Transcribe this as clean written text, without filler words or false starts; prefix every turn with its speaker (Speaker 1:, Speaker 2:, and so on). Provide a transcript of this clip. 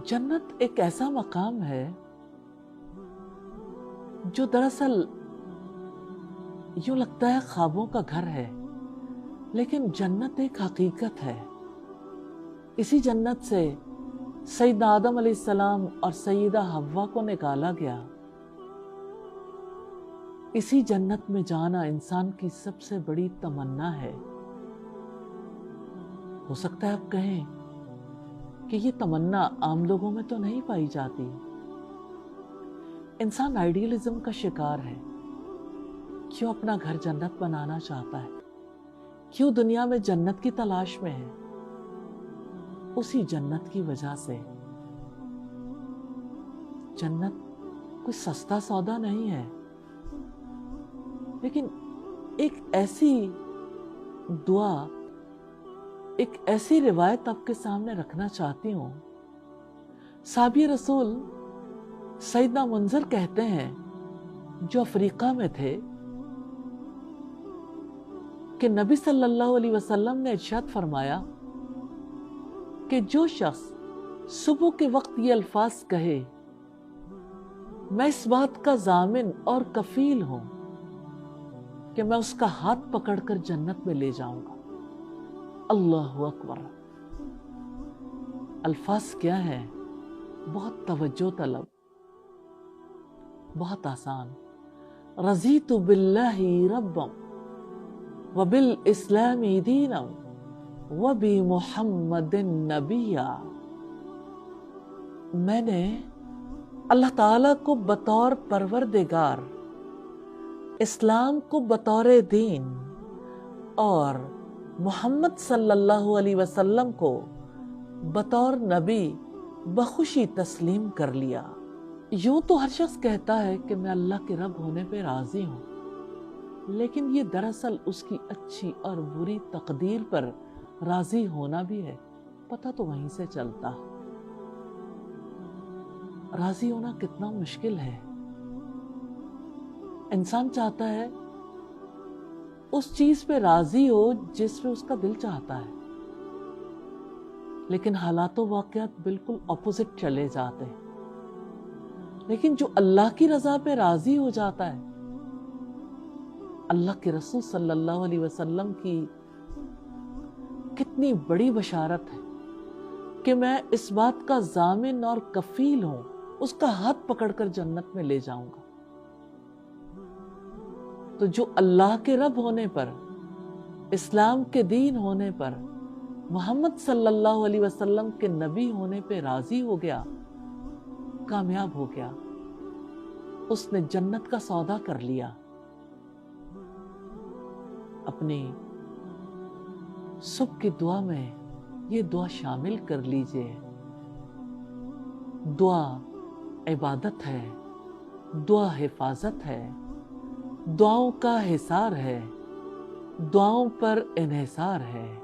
Speaker 1: जन्नत एक ऐसा मकाम है जो दरअसल यूं लगता है ख्वाबों का घर है, लेकिन जन्नत एक हकीकत है। इसी जन्नत से सैयदना आदम अलैहिस्सलाम और सैयदा हव्वा को निकाला गया। इसी जन्नत में जाना इंसान की सबसे बड़ी तमन्ना है। हो सकता है आप कहें कि ये तमन्ना आम लोगों में तो नहीं पाई जाती। इंसान आइडियलिज्म का शिकार है। क्यों अपना घर जन्नत बनाना चाहता है, क्यों दुनिया में जन्नत की तलाश में है? उसी जन्नत की वजह से। जन्नत कोई सस्ता सौदा नहीं है, लेकिन एक ऐसी दुआ, एक ऐसी रिवायत आपके सामने रखना चाहती हूं। साहबी रसूल सैयदना मुंजर कहते हैं, जो अफ्रीका में थे, कि नबी सल्लल्लाहु अलैहि वसल्लम ने इरशाद फरमाया कि जो शख्स सुबह के वक्त ये अल्फाज कहे, मैं इस बात का जामिन और कफील हूं कि मैं उसका हाथ पकड़कर जन्नत में ले जाऊंगा। अल्लाहु अकबर। अल्फाज क्या है? बहुत तवज्जो तलब, बहुत आसान। रज़ीतु बिल्लाहि रब्बम व बिल इस्लामी दीनम व बि मुहम्मदिन नबिया। मैंने अल्लाह ताला को बतौर परवरदिगार, इस्लाम को बतौर दीन और मोहम्मद सल्लल्लाहु अलैहि वसल्लम को बतौर नबी बखुशी तस्लीम कर लिया। यूं तो हर शख्स कहता है कि मैं अल्लाह के रब होने पे राजी हूं, लेकिन ये दरअसल उसकी अच्छी और बुरी तकदीर पर राजी होना भी है। पता तो वहीं से चलता। राजी होना कितना मुश्किल है। इंसान चाहता है उस चीज पे राजी हो जिसमें उसका दिल चाहता है, लेकिन हालातों वाक़यात बिल्कुल ऑपोजिट चले जाते हैं। लेकिन जो अल्लाह की रजा पे राजी हो जाता है, अल्लाह के रसूल सल्लल्लाहु अलैहि वसल्लम की कितनी बड़ी बशारत है कि मैं इस बात का जामिन और कफील हूं, उसका हाथ पकड़कर जन्नत में ले जाऊंगा। तो जो अल्लाह के रब होने पर, इस्लाम के दीन होने पर, मोहम्मद सल्लल्लाहु अलैहि वसल्लम के नबी होने पे राजी हो गया, कामयाब हो गया। उसने जन्नत का सौदा कर लिया। अपनी सुबह की दुआ में ये दुआ शामिल कर लीजिए। दुआ इबादत है, दुआ हिफाजत है, दुआओं का हिसार है, दुआओं पर इन्हिसार है।